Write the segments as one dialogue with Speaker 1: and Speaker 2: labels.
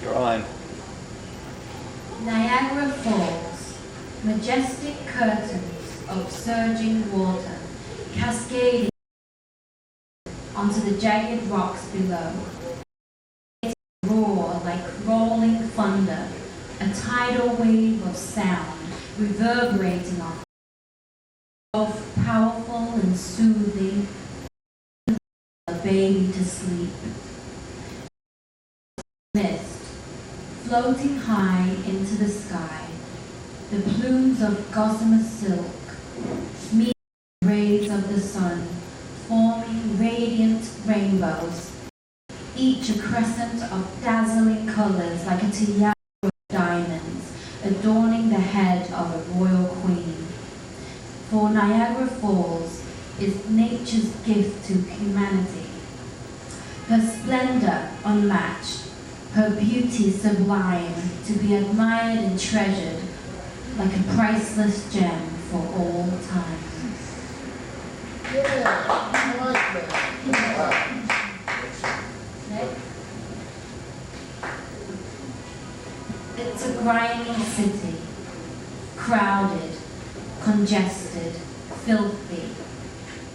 Speaker 1: You're on.
Speaker 2: Niagara Falls, majestic curtains of surging water cascading onto the jagged rocks below. It roar like rolling thunder, a tidal wave of sound reverberating off, both powerful and soothing, a baby to sleep. Mist, floating high into the sky, the plumes of gossamer silk, meeting the rays of the sun, forming radiant rainbows, each a crescent of dazzling colors like a tiara of diamonds, adorning the head of a royal queen. For Niagara Falls is nature's gift to humanity, her splendor unmatched, her beauty sublime, to be admired and treasured like a priceless gem for all time.
Speaker 3: Yeah, I like that.
Speaker 2: Next. It's a grimy city, crowded, congested, filthy,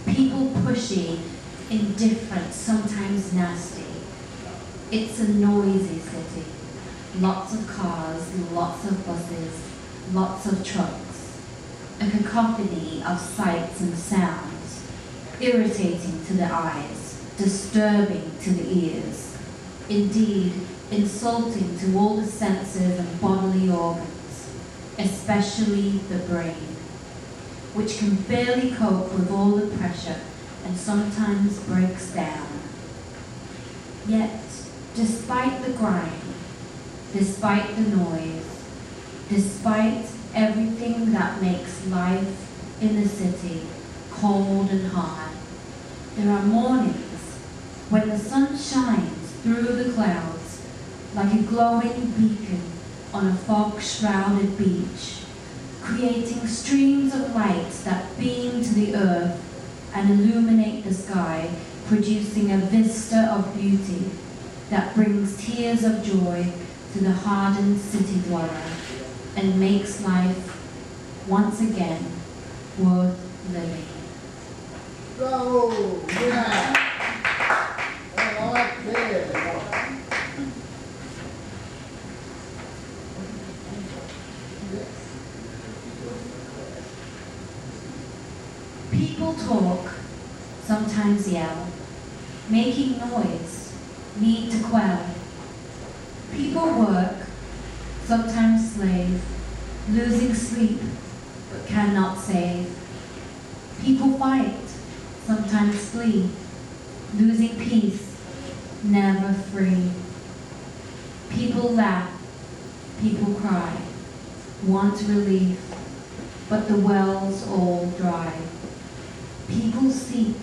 Speaker 2: people pushy, indifferent, sometimes nasty. It's a noisy city, lots of cars, lots of buses, lots of trucks, a cacophony of sights and sounds, irritating to the eyes, disturbing to the ears, indeed insulting to all the senses and bodily organs, especially the brain, which can barely cope with all the pressure and sometimes breaks down. Yet, despite the grind, despite the noise, despite everything that makes life in the city cold and hard, there are mornings when the sun shines through the clouds like a glowing beacon on a fog-shrouded beach, creating streams of light that beam to the earth and illuminate the sky, producing a vista of beauty that brings tears of joy to the hardened city dweller and makes life once again worth living.
Speaker 3: Go! Yeah! I like that.
Speaker 2: People talk, sometimes yell, making noise, need to quell. People work, sometimes slave, losing sleep, but cannot save. People fight, sometimes flee, losing peace, never free. People laugh, people cry, want relief, but the wells all dry. People seek,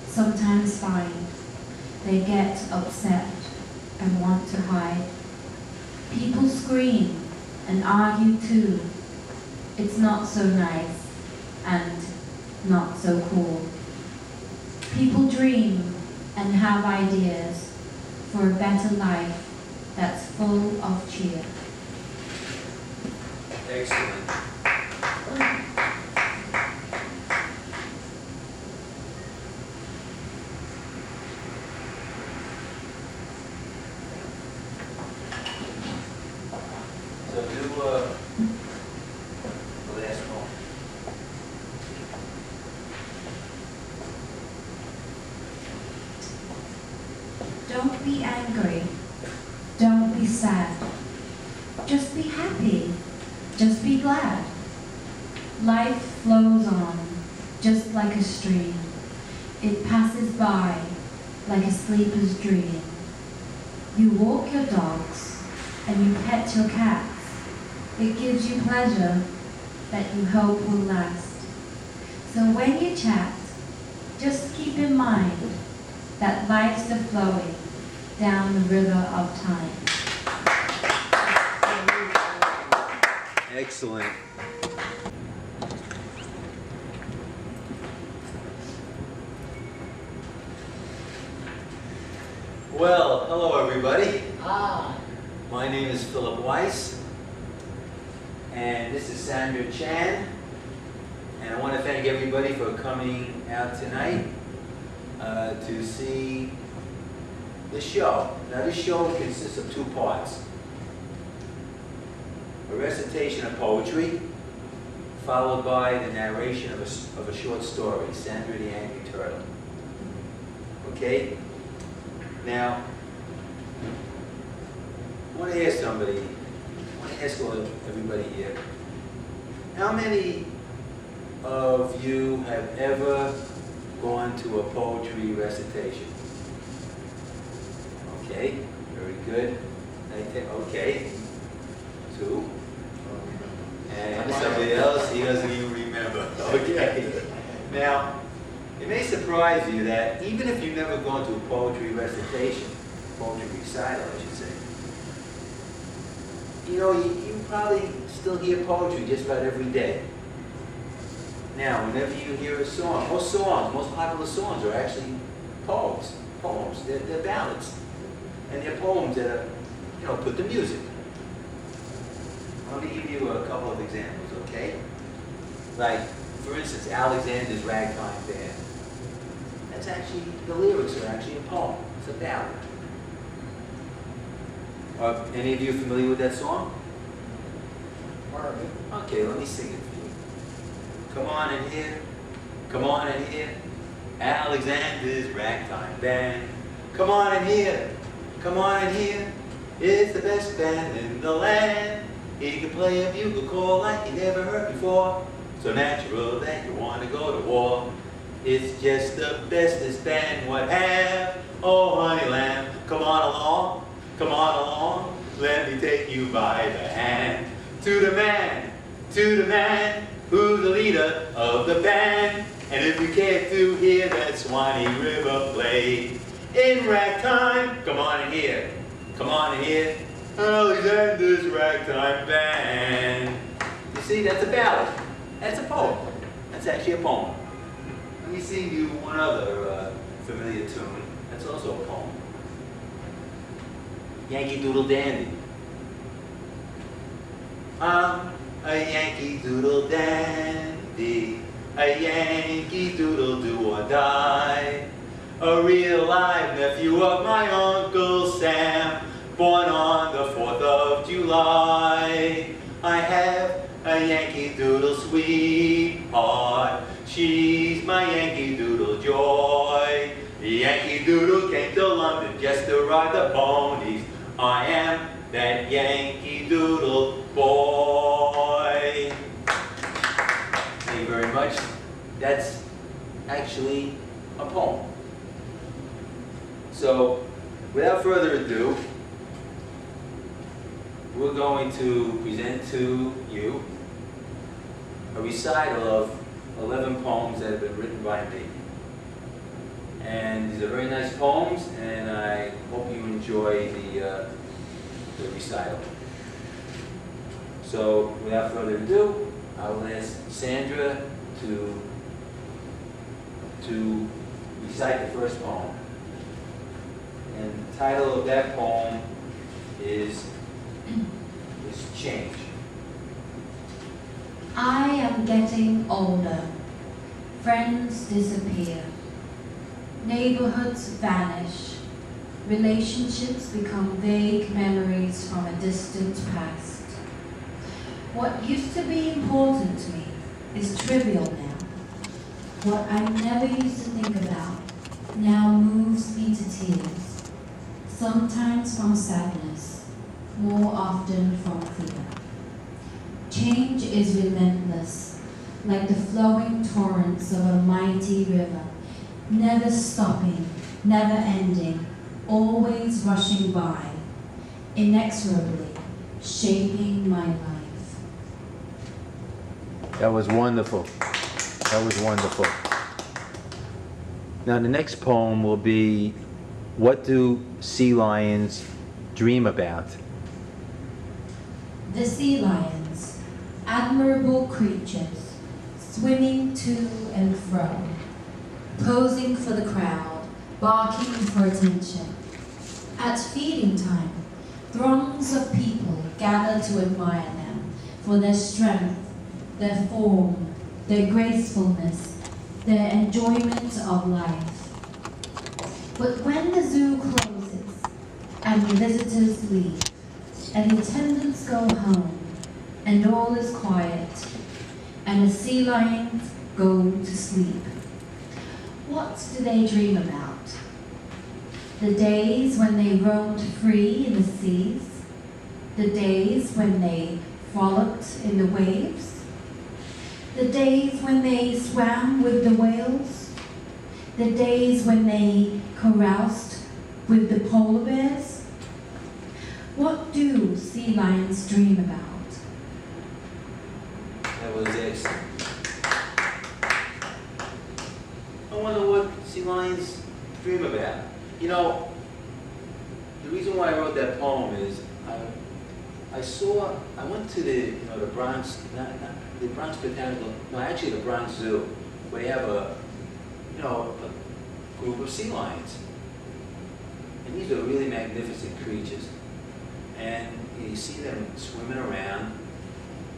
Speaker 2: sometimes find, they get upset and want to hide. People scream and argue too. It's not so nice and not so cool. People dream and have ideas for a better life that's full of cheer.
Speaker 1: Excellent. So do the last one.
Speaker 2: Don't be angry. Don't be sad. Just be happy. Just be glad. Life flows on, just like a stream. It passes by, like a sleeper's dream. You walk your dogs, and you pet your cats. It gives you pleasure that you hope will last. So when you chat, just keep in mind that life's a flowing down the river of time.
Speaker 1: Excellent. Well, hello everybody.
Speaker 3: Ah,
Speaker 4: My name is Phillip Weiss, and this is Sandra Chan, and I want to thank everybody for coming out tonight to see the show. Now this show consists of two parts. A recitation of poetry, followed by the narration of a short story, Sandra the Angry Turtle. Okay? Now, I want to ask somebody, I want to ask everybody here, how many of you have ever gone to a poetry recitation? Okay, very good. Okay, two. And somebody else, he doesn't even remember. Okay. Now, it may surprise you that even if you've never gone to a poetry recitation, poetry recital, I should say, you know, you probably still hear poetry just about every day. Now, whenever you hear a song, most popular songs are actually poems. They're ballads. And they're poems that are, you know, put to music. Let me give you a couple of examples, okay? Like, for instance, Alexander's Ragtime Band. That's actually, the lyrics are actually a poem. It's a ballad. Are any of you familiar with that song? Okay, let me sing it for you. Come on in here, come on in here, Alexander's Ragtime Band. Come on in here, come on in here, it's the best band in the land. He can play a bugle call like you never heard before. So natural that you want to go to war. It's just the bestest band what have. Oh honey lamb, come on along. Come on along, let me take you by the hand. To the man, who's the leader of the band. And if you care to hear that Swanee River play in ragtime, come on in here, Alexander's Ragtime Band. You see, that's a ballad, that's a poem, that's actually a poem. Let me sing you one other familiar tune, that's also a poem. Yankee Doodle Dandy. I'm a Yankee Doodle Dandy, a Yankee Doodle do or die, a real live nephew of my Uncle Sam, born on the 4th of July. I have a Yankee Doodle sweetheart, she's my Yankee Doodle joy. Yankee Doodle came to London just to ride the ponies. I am that Yankee Doodle boy. Thank you very much. That's actually a poem. So, without further ado, we're going to present to you a recital of 11 poems that have been written by me. And these are very nice poems, and I hope you enjoy the recital. So, without further ado, I will ask Sandra to recite the first poem. And the title of that poem is Change.
Speaker 2: I am getting older. Friends disappear. Neighborhoods vanish. Relationships become vague memories from a distant past. What used to be important to me is trivial now. What I never used to think about now moves me to tears. Sometimes from sadness, more often from fear. Change is relentless, like the flowing torrents of a mighty river, never stopping, never ending, always rushing by, inexorably shaping my life.
Speaker 4: That was wonderful. That was wonderful. Now the next poem will be, what do sea lions dream about?
Speaker 2: The sea lions, admirable creatures, swimming to and fro, posing for the crowd, barking for attention. At feeding time, Throngs of people gather to admire them for their strength, their form, their gracefulness, their enjoyment of life. But when the zoo closes and the visitors leave, and the attendants go home, and all is quiet, and the sea lions go to sleep, what do they dream about? The days when they roamed free in the seas? The days when they frolicked in the waves? The days when they swam with the whales? The days when they caroused with the polar bears? What do sea lions dream about?
Speaker 4: That was excellent. I wonder what sea lions dream about. You know, the reason why I wrote that poem is I went to the Bronx, not the Bronx Botanical, no, actually the Bronx Zoo, where they have a group of sea lions. And these are really magnificent creatures. And you see them swimming around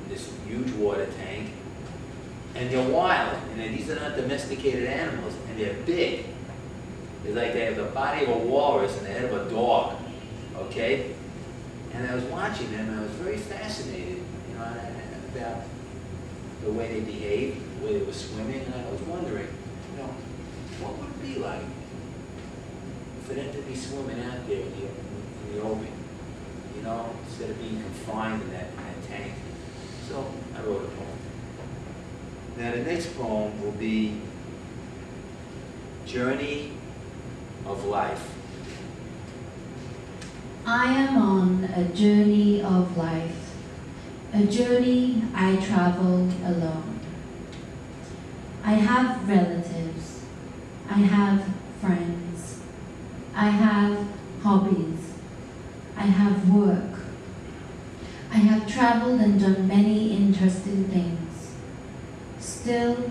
Speaker 4: in this huge water tank. And they're wild, and these are not domesticated animals, and they're big. It's like they have the body of a walrus and the head of a dog, okay? And I was watching them, and I was very fascinated, about the way they behaved, the way they were swimming, and I was wondering, what would it be like for them to be swimming out there in the open, instead of being confined in that tank. So I wrote a poem. Now the next poem will be Journey of Life.
Speaker 2: I am on a journey of life, a journey I travel alone. I have relatives, I have friends, I have hobbies, I have work. I have traveled and done many interesting things. Still,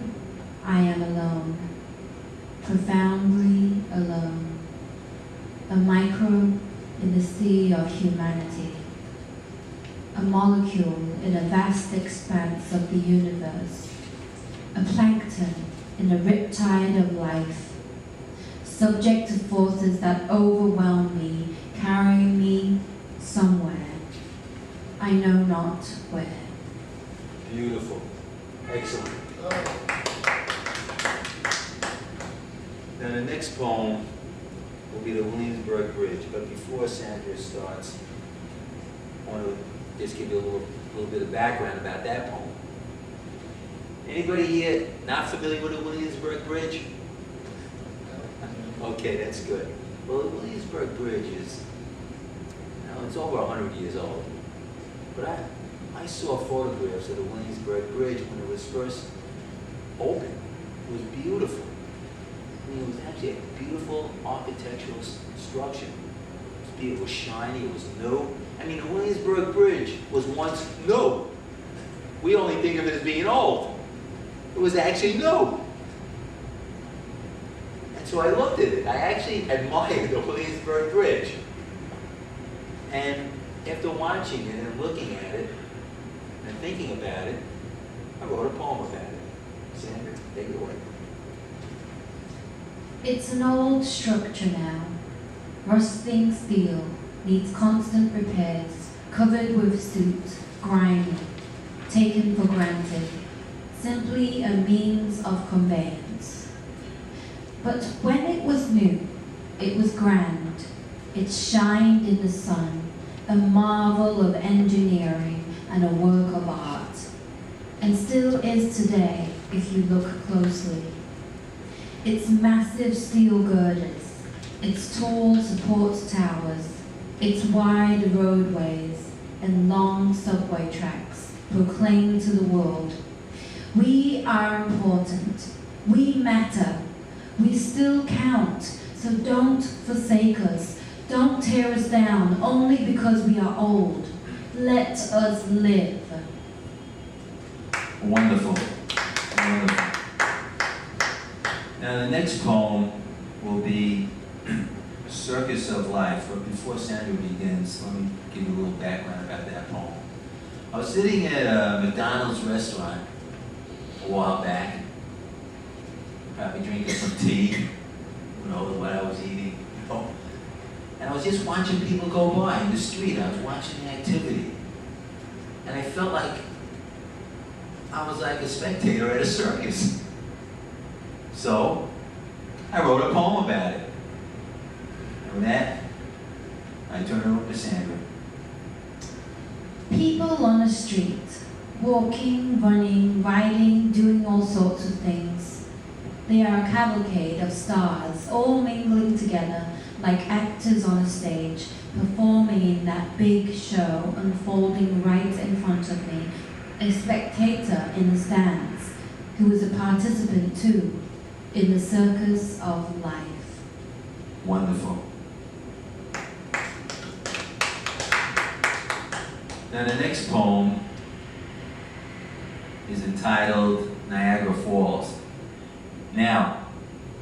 Speaker 2: I am alone, profoundly alone, a microbe in the sea of humanity, a molecule in a vast expanse of the universe, a plankton in the riptide of life, subject to forces that overwhelm me, carrying me somewhere, I know not where.
Speaker 4: Beautiful. Excellent. Now the next poem will be the Williamsburg Bridge, but before Sandra starts, I want to just give you a little bit of background about that poem. Anybody here not familiar with the Williamsburg Bridge? Okay, that's good. Well, the Williamsburg Bridge is, it's over 100 years old. But I saw photographs of the Williamsburg Bridge when it was first opened. It was beautiful. It was actually a beautiful architectural structure. It was shiny, it was new. The Williamsburg Bridge was once new. We only think of it as being old. It was actually new. And so I looked at it. I actually admired the Williamsburg Bridge. And after watching it and looking at it and thinking about it, I wrote a poem about it. Sandra, take it away.
Speaker 2: It's an old structure now. Rusting steel needs constant repairs, covered with soot, grimy, taken for granted, simply a means of conveyance. But when it was new, it was grand. It shined in the sun, a marvel of engineering and a work of art, and still is today if you look closely. Its massive steel girders, its tall support towers, its wide roadways and long subway tracks proclaim to the world, we are important, we matter, we still count, so don't forsake us, don't tear us down only because we are old. Let us live.
Speaker 4: Wonderful. Wonderful. Now the next poem will be Circus of Life. But before Sandra begins, let me give I was sitting at a McDonald's restaurant a while back, probably drinking some tea, who knows what I was eating, and I was just watching people go by in the street. I was watching the activity, and I felt like I was like a spectator at a circus. So I wrote a poem about it. And with that, I turn it over to Sandra.
Speaker 2: People on the street, walking, running, riding, doing all sorts of things. They are a cavalcade of stars, all mingling together like actors on a stage, performing in that big show unfolding right in front of me, a spectator in the stands, who is a participant too, in the circus of life.
Speaker 4: Wonderful. Now the next poem is entitled Niagara Falls. Now,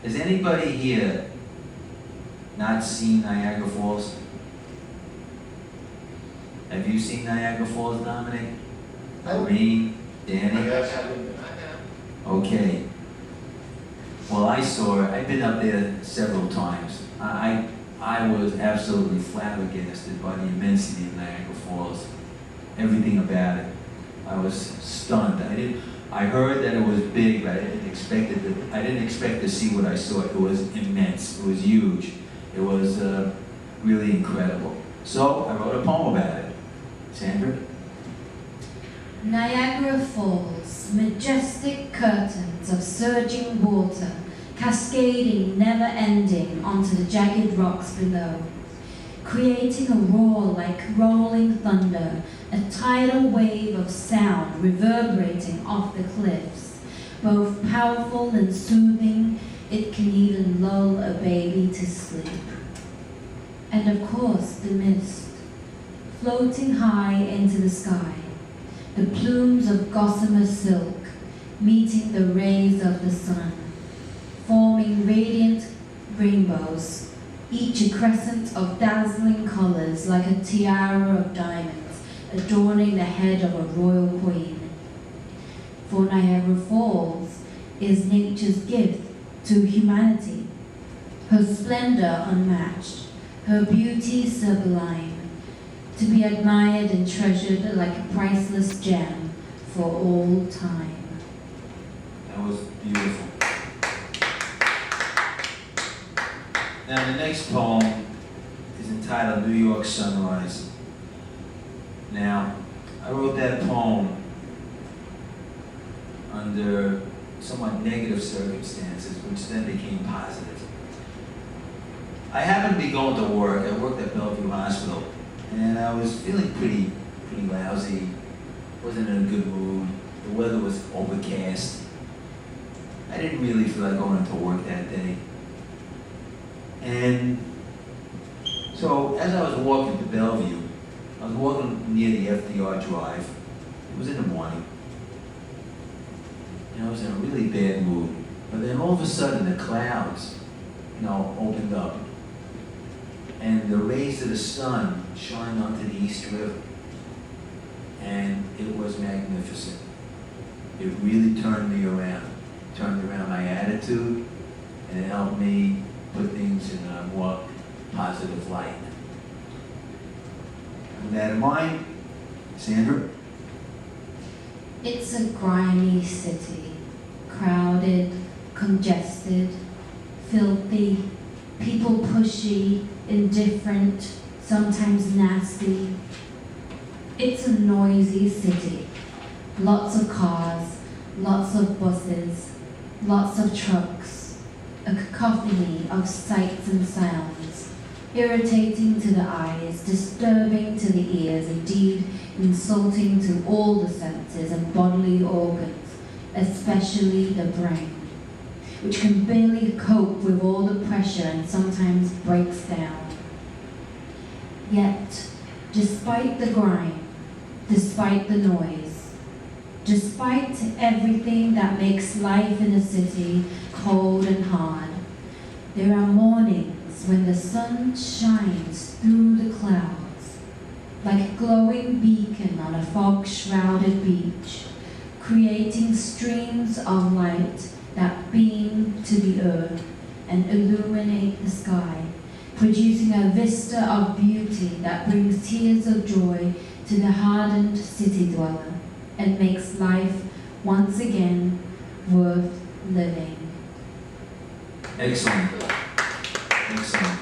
Speaker 4: has anybody here not seen Niagara Falls? Have you seen Niagara Falls, Dominic? Irene? Danny?
Speaker 3: Yes, I have.
Speaker 4: Okay. Well, I saw it. I've been up there several times. I was absolutely flabbergasted by the immensity of Niagara Falls. Everything about it. I was stunned. I heard that it was big, but I didn't expect to see what I saw. It was immense. It was huge. It was really incredible. So I wrote a poem about it. Sandra?
Speaker 2: Niagara Falls, majestic curtains of surging water, cascading, never ending onto the jagged rocks below, creating a roar like rolling thunder, a tidal wave of sound reverberating off the cliffs, both powerful and soothing. It can even lull a baby to sleep. And of course, the mist, floating high into the sky, the plumes of gossamer silk meeting the rays of the sun, forming radiant rainbows, each a crescent of dazzling colors like a tiara of diamonds adorning the head of a royal queen. For Niagara Falls is nature's gift to humanity, her splendor unmatched, her beauty sublime, to be admired and treasured like a priceless gem for all time.
Speaker 4: That was beautiful. Now the next poem is entitled New York Sunrise. Now, I wrote that poem under somewhat negative circumstances, which then became positive. I happened to be going to work. I worked at Bellevue Hospital, and I was feeling pretty lousy. Wasn't in a good mood. The weather was overcast. I didn't really feel like going to work that day. And so as I was walking to Bellevue, I was walking near the FDR Drive. It was in the morning. And I was in a really bad mood. But then all of a sudden the clouds, opened up. And the rays of the sun shone onto the East River. And it was magnificent. It really turned me around. Turned around my attitude, and it helped me put things in a more positive light. With that in mind, Sandra?
Speaker 2: It's a grimy city, crowded, congested, filthy, people pushy, indifferent, sometimes nasty. It's a noisy city. Lots of cars, lots of buses, lots of trucks, a cacophony of sights and sounds, irritating to the eyes, disturbing to the ears, indeed insulting to all the senses and bodily organs, especially the brain, which can barely cope with all the pressure and sometimes breaks down. Yet, despite the grime, despite the noise, despite everything that makes life in a city cold and hard, there are mornings when the sun shines through the clouds, like a glowing beacon on a fog-shrouded beach, creating streams of light that beam to the earth and illuminate the sky, producing a vista of beauty that brings tears of joy to the hardened city dweller and makes life once again worth living.
Speaker 4: Excellent. Excellent.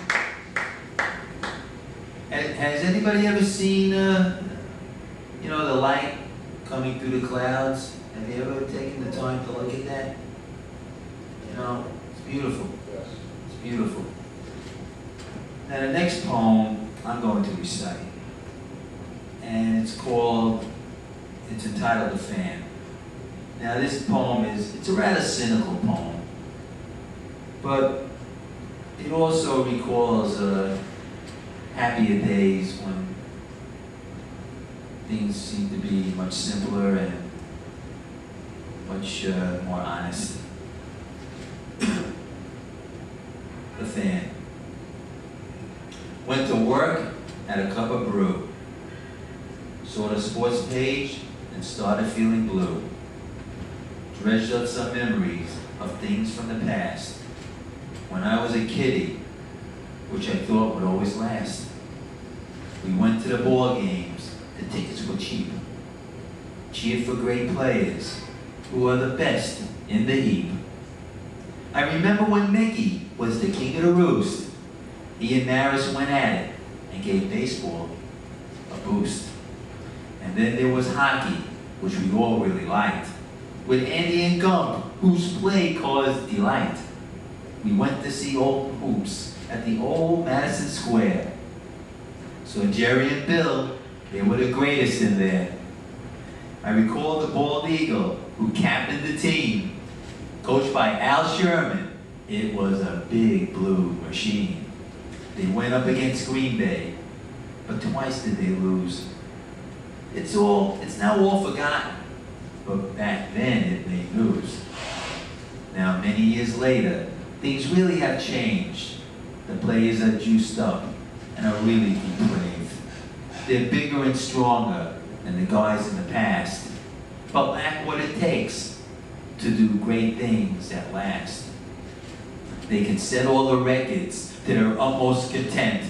Speaker 4: Has anybody ever seen, the light coming through the clouds? Have you ever taken the time to look at that? It's beautiful.
Speaker 3: Yes.
Speaker 4: It's beautiful. Now the next poem I'm going to recite, and it's entitled The Fan. Now this poem it's a rather cynical poem, but it also recalls happier days when things seem to be much simpler and much more honest. The Fan. Went to work, had a cup of brew. Saw the sports page and started feeling blue. Dredged up some memories of things from the past. When I was a kiddie, which I thought would always last. We went to the ball games, the tickets were cheap. Cheered for great players, who are the best in the heap. I remember when Mickey was the king of the roost. He and Maris went at it and gave baseball a boost. And then there was hockey, which we all really liked, with Andy and Gump, whose play caused delight. We went to see old hoops at the old Madison Square. So Jerry and Bill, they were the greatest in there. I recall the bald eagle who captained the team, coached by Al Sherman. It was a big blue machine. They went up against Green Bay, but twice did they lose. It's now all forgotten, but back then it made news. Now, many years later, things really have changed. The players are juiced up and are really depraved. They're bigger and stronger than the guys in the past, but lack what it takes to do great things at last. They can set all the records to their utmost content,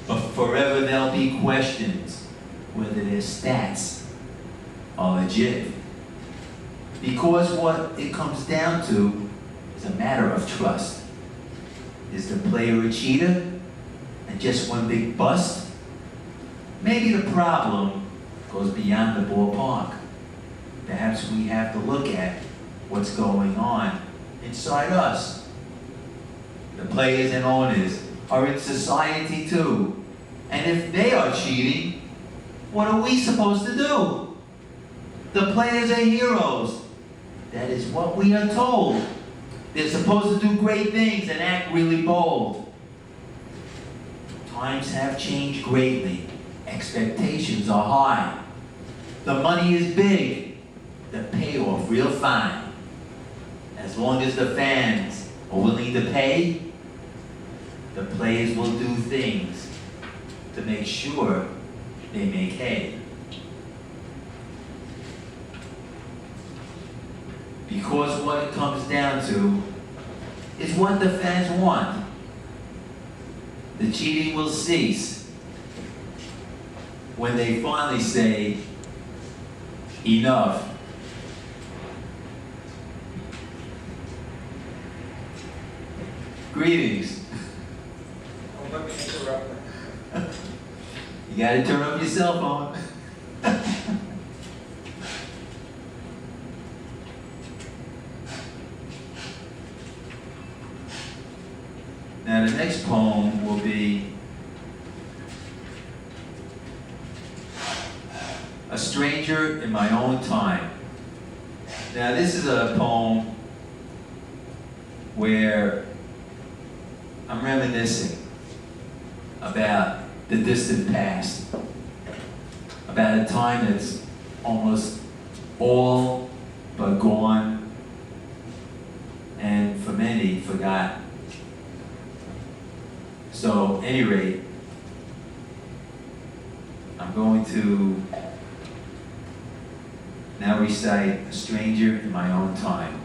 Speaker 4: but forever there'll be questions whether their stats are legit. Because what it comes down to is a matter of trust. Is the player a cheater and just one big bust? Maybe the problem goes beyond the ballpark. Perhaps we have to look at what's going on inside us. The players and owners are in society too. And if they are cheating, what are we supposed to do? The players are heroes. That is what we are told. They're supposed to do great things and act really bold. Times have changed greatly. Expectations are high. The money is big. The payoff real fine. As long as the fans are willing to pay, the players will do things to make sure they make hay. Because what it comes down to is what the fans want. The cheating will cease when they finally say, enough. Greetings.
Speaker 1: Don't let me interrupt.
Speaker 4: You gotta turn up your cell phone. Now the next poem will be A Stranger in My Own Time. Now this is a poem where I'm reminiscing about the distant past, about a time that's almost all but gone, and for many, forgotten. So, at any rate, I'm going to now recite A Stranger in My Own Time.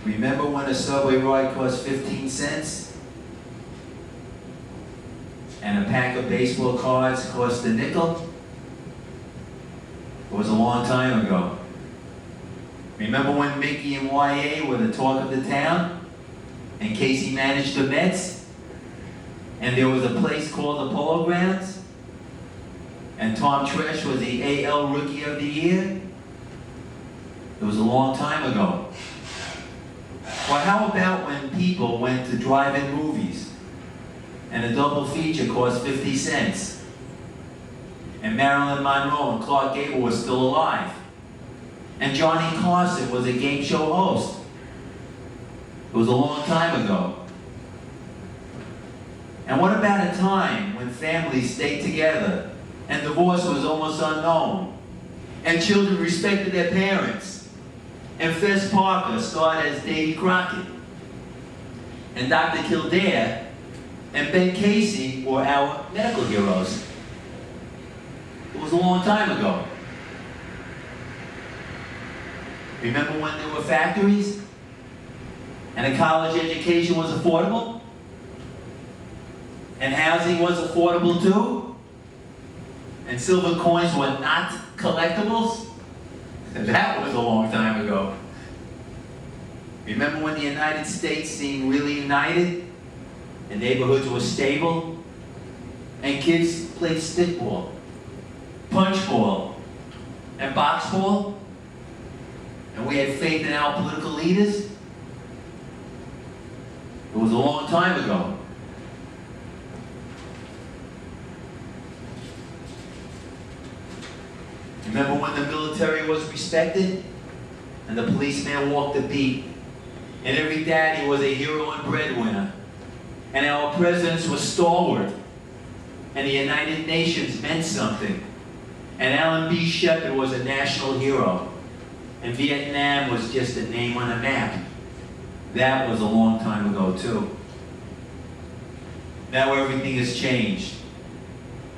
Speaker 4: Remember when a subway ride cost 15 cents? And a pack of baseball cards cost a nickel? It was a long time ago. Remember when Mickey and YA were the talk of the town? And Casey managed the Mets? And there was a place called the Polo Grounds? And Tom Tresh was the AL Rookie of the Year? It was a long time ago. Well, how about when people went to drive-in movies and a double feature cost 50 cents? And Marilyn Monroe and Clark Gable were still alive. And Johnny Carson was a game show host. It was a long time ago. And what about a time when families stayed together and divorce was almost unknown and children respected their parents and Fess Parker starred as Davy Crockett and Dr. Kildare and Ben Casey were our medical heroes? It was a long time ago. Remember when there were factories and a college education was affordable? And housing was affordable too? And silver coins were not collectibles? That was a long time ago. Remember when the United States seemed really united? And neighborhoods were stable? And kids played stickball, punchball, and boxball? And we had faith in our political leaders? It was a long time ago. Remember when the military was respected and the policeman walked the beat and every daddy was a hero and breadwinner and our presidents were stalwart and the United Nations meant something and Alan B. Shepard was a national hero and Vietnam was just a name on a map? That was a long time ago too. Now everything has changed.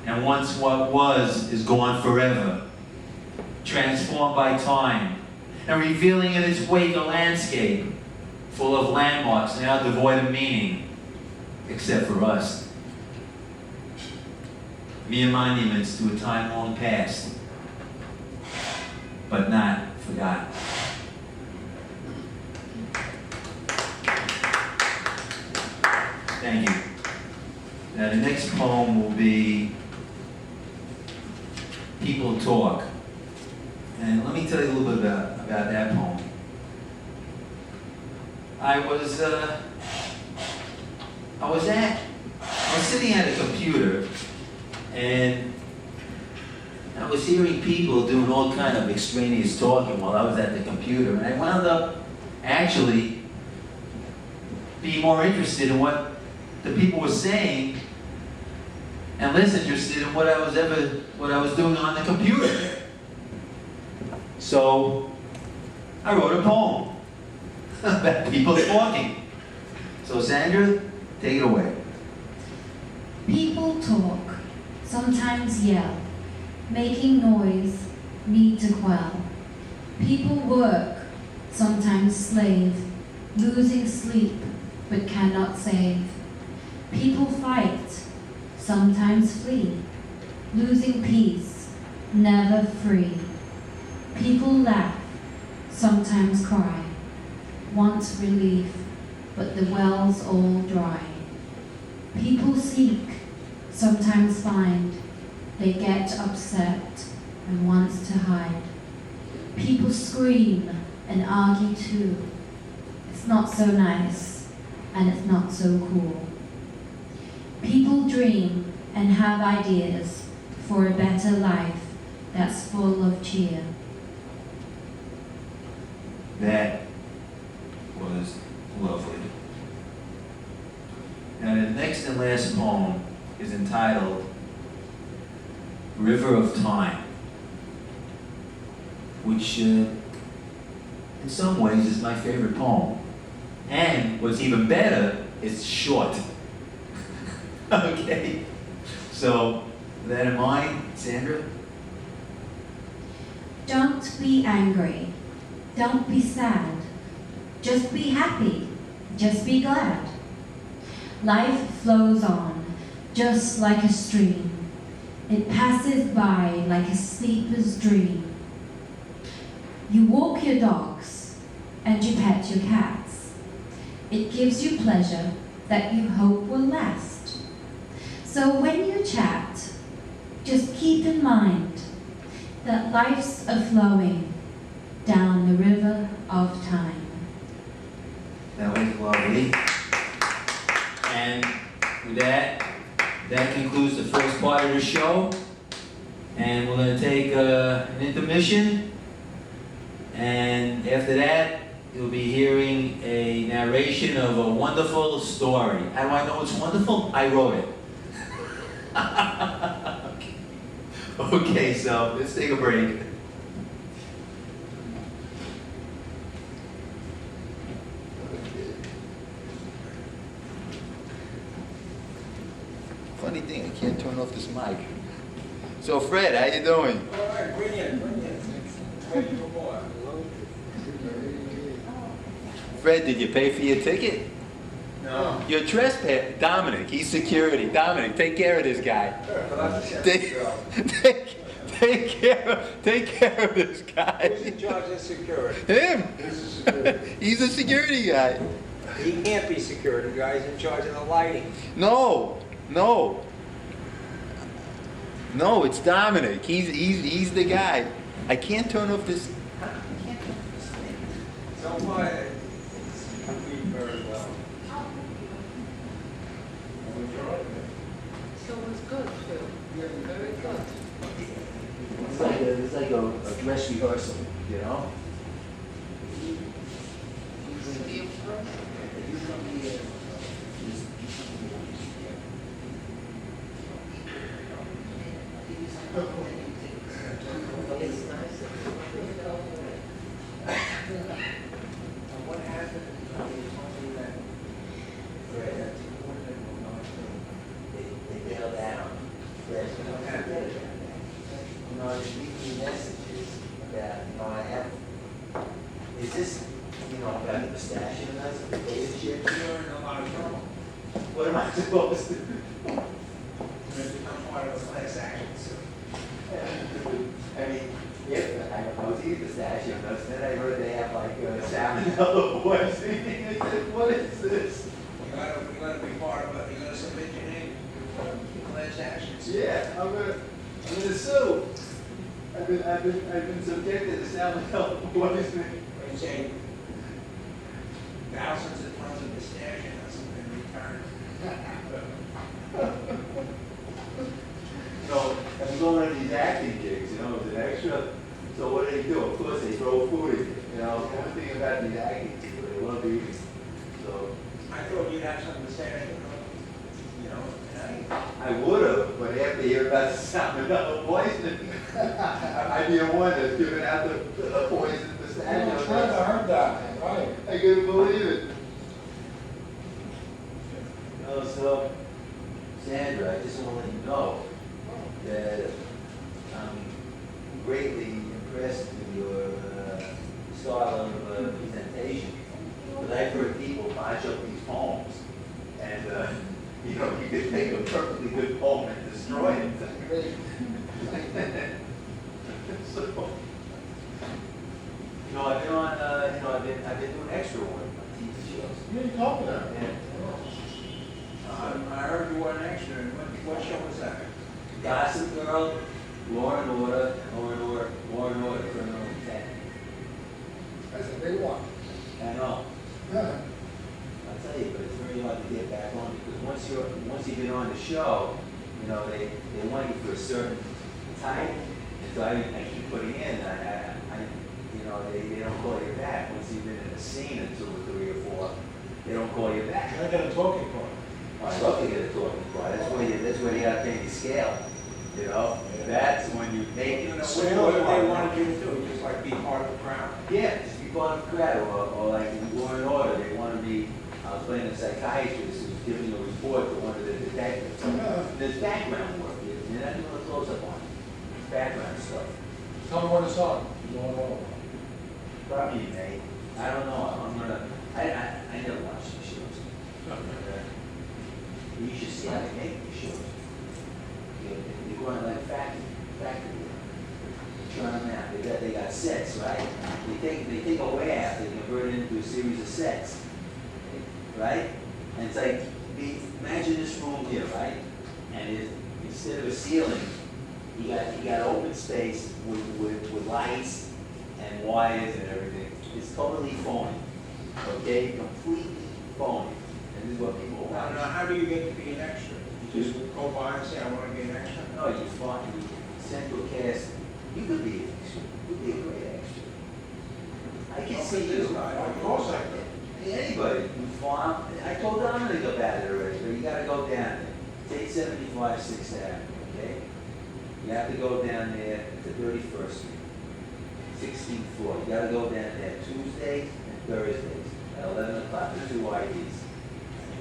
Speaker 4: And once what was is gone forever, transformed by time, and revealing in its wake a landscape full of landmarks now devoid of meaning, except for us. Mere monuments to a time long past, but not forgotten. Thank you. Now the next poem will be People Talk. And let me tell you a little bit about that poem. I was sitting at a computer and I was hearing people doing all kind of extraneous talking while I was at the computer, and I wound up actually being more interested in what the people were saying and less interested in what I was doing on the computer. So I wrote a poem about people talking. So Sandra, take it away.
Speaker 2: People talk, sometimes yell, making noise, need to quell. People work, sometimes slave, losing sleep, but cannot save. People fight, sometimes flee, losing peace, never free. People laugh, sometimes cry, want relief, but the wells all dry. People seek, sometimes find, they get upset and want to hide. People scream and argue too. It's not so nice, and it's not so cool. People dream and have ideas for a better life that's full of cheer.
Speaker 4: That was lovely. Now the next and last poem is entitled River of Time, which in some ways is my favorite poem. And what's even better is short. Okay? So, with that in mind, Sandra?
Speaker 2: Don't be angry. Don't be sad. Just be happy. Just be glad. Life flows on, just like a stream. It passes by like a sleeper's dream. You walk your dogs and you pet your cats. It gives you pleasure that you hope will last. So when you chat, just keep in mind that life's a-flowing down the river of time.
Speaker 4: That was lovely. And with that concludes the first part of the show. And we're going to take an intermission. And after that, you'll be hearing a narration of a wonderful story. How do I know it's wonderful? I wrote it. Okay, so let's take a break. Funny thing, I can't turn off this mic. So Fred, how you doing?
Speaker 1: All right, brilliant. Ready for more.
Speaker 4: Fred, did you pay for your ticket?
Speaker 1: No.
Speaker 4: You're trespassing. Dominic, he's security. Dominic, take care of this guy.
Speaker 1: But I just have
Speaker 4: Take,
Speaker 1: to go.
Speaker 4: take care of this guy.
Speaker 1: Who's in charge of security?
Speaker 4: Him.
Speaker 1: Who's the security?
Speaker 4: He's a security guy.
Speaker 1: He can't be security guy. He's in charge of the lighting.
Speaker 4: No, it's Dominic. He's the guy. I can't turn off this.
Speaker 1: So far, it's complete very well.
Speaker 5: So it was good, Phil. Very good.
Speaker 4: It's like a dress rehearsal, you know?
Speaker 5: It's nice.
Speaker 1: What happened?
Speaker 4: They bailed out. You know, there's weekly messages about, I have, is this, about the pistachio nuts, the potato chips?
Speaker 1: You're in a lot of trouble.
Speaker 4: What am I supposed to do?
Speaker 1: You're going to become part of a class action suit.
Speaker 4: I mean, if I was eating pistachio nuts, then I heard they have like salmonella poisoning. I said, what is this?
Speaker 1: You gotta be part of it. You gotta submit your name to class action suit.
Speaker 4: Yeah, I'm gonna sue. I've been subjected to salmonella poisoning.
Speaker 1: You say thousands of tons of pistachio nuts have been returned.
Speaker 4: I'm going to these acting gigs, as an extra. So what do they do? Of course, they throw food at you. One thing about these acting gigs, they love eating. So
Speaker 1: I thought you'd have some pistachio,
Speaker 4: I would have, but after hearing about the salmonella poisoning, I'd be the one that's giving out the poison pistachio.
Speaker 1: I heard that, right.
Speaker 4: I couldn't believe it. So, Sandra, I just want to let you know that I'm greatly impressed with your style of presentation. But I've heard people match up these poems, and you could take a perfectly good poem and destroy it. So, I've been on, I've been doing extra work on TV shows.
Speaker 3: What are you talking about?
Speaker 4: Yeah.
Speaker 1: I heard you were an extra. What show was that?
Speaker 4: Gossip Girl, Law and Order, Criminal Intent.
Speaker 3: That's a big one.
Speaker 4: I know.
Speaker 3: Yeah.
Speaker 4: I'll tell you, but it's very hard to get back on because once you get on the show, they want you for a certain time, and so I keep putting in. They don't call you back once you've been in a scene or 2 or 3 or 4. They don't call you back.
Speaker 1: I got a talking point.
Speaker 4: I love to get a talking part. That's where you gotta pay the scale. That's when you make it.
Speaker 1: What they wanted you to do, just like be part of the crowd.
Speaker 4: Yeah, just be part of the crowd, or like in Law and Order, they want to be, I'll playing a psychiatrist who's giving a report to one of the detectives. There's background work here, and I do a close-up on it. Background stuff.
Speaker 3: Tell me when it's on. You don't know.
Speaker 4: Probably, mate. I don't know. I never watched these shows. You should see how they make these shows. They're going like factory. Trying them out. They got sets, right? They take a warehouse, they convert it into a series of sets, right? And it's like, imagine this room here, right? And instead of a ceiling, you got open space with lights and wires and everything. It's totally phony, okay? Completely phony. And this is what people
Speaker 1: I
Speaker 4: want.
Speaker 1: don't know, how do you get to be an extra? You just go by and say, I want to be an extra?
Speaker 4: No, you find central cast. You could be an extra. You could be a great extra. I can
Speaker 1: Don't
Speaker 4: see
Speaker 1: put this
Speaker 4: you.
Speaker 1: guy.
Speaker 3: Of course I could.
Speaker 4: Anybody can farm. I told Dominic about it already, but you gotta go down there. It's 875 6th Avenue, okay? You have to go down there to 31st Street, 16th floor. You gotta go down there Tuesdays and Thursdays at 11 o'clock. There's 2 IDs.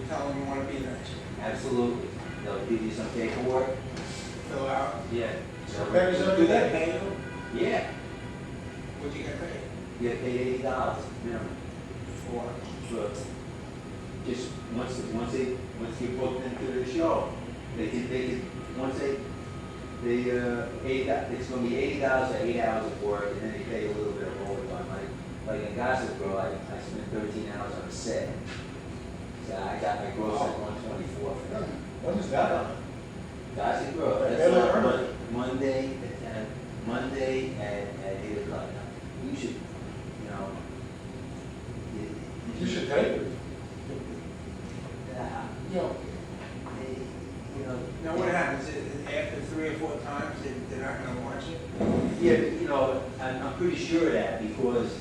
Speaker 1: You tell them you want to be an extra.
Speaker 4: Absolutely. They'll give you some paperwork.
Speaker 1: Fill out.
Speaker 4: Yeah.
Speaker 3: So pennies
Speaker 1: Do
Speaker 3: every
Speaker 1: they
Speaker 3: day.
Speaker 1: pay you?
Speaker 4: Yeah.
Speaker 1: Would you get paid?
Speaker 4: You get paid $80 minimum.
Speaker 1: For?
Speaker 4: But just once you booked into the show, they can once they it's gonna be $80 for 8 hours of work, and then they pay a little bit of overtime. Like in Gossip Girl, I spent 13 hours on a set. So I got my gross at 124.
Speaker 3: When is that on?
Speaker 4: Gossip Girl,
Speaker 3: I
Speaker 4: that's
Speaker 3: barely
Speaker 4: on
Speaker 3: heard of it.
Speaker 4: Monday at 8 o'clock. You should, you know.
Speaker 3: You should take it.
Speaker 4: Yeah.
Speaker 3: You know,
Speaker 4: You know.
Speaker 1: Now what happens, after 3 or 4 times, they're not going to watch it?
Speaker 4: Yeah, but, you know, I'm pretty sure of that because,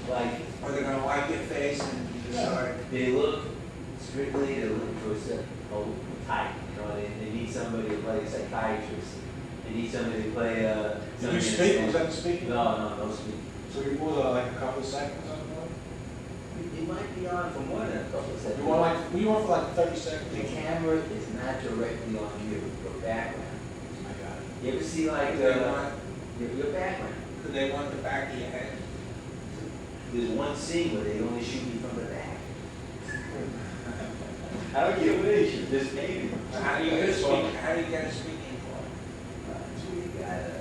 Speaker 4: like,
Speaker 1: Or they're going to like your face and decide?
Speaker 4: they look strictly, they're looking for a certain type, you know, they need somebody to play a psychiatrist. They need somebody to play
Speaker 3: did you speak? Was that speaking?
Speaker 4: No speaking.
Speaker 3: So you was like a couple of seconds on
Speaker 4: It might be on for more than a couple of
Speaker 3: it?
Speaker 4: seconds.
Speaker 3: You want for like 30 seconds?
Speaker 4: The camera is not directly on you, your background.
Speaker 3: I got it.
Speaker 4: You ever see like
Speaker 1: They want-
Speaker 4: your background?
Speaker 1: Do they want the back of your head?
Speaker 4: There's one scene where they only shoot you from the back. I don't get what they shoot, this maybe.
Speaker 1: How do you get a speaking part?
Speaker 4: So you gotta,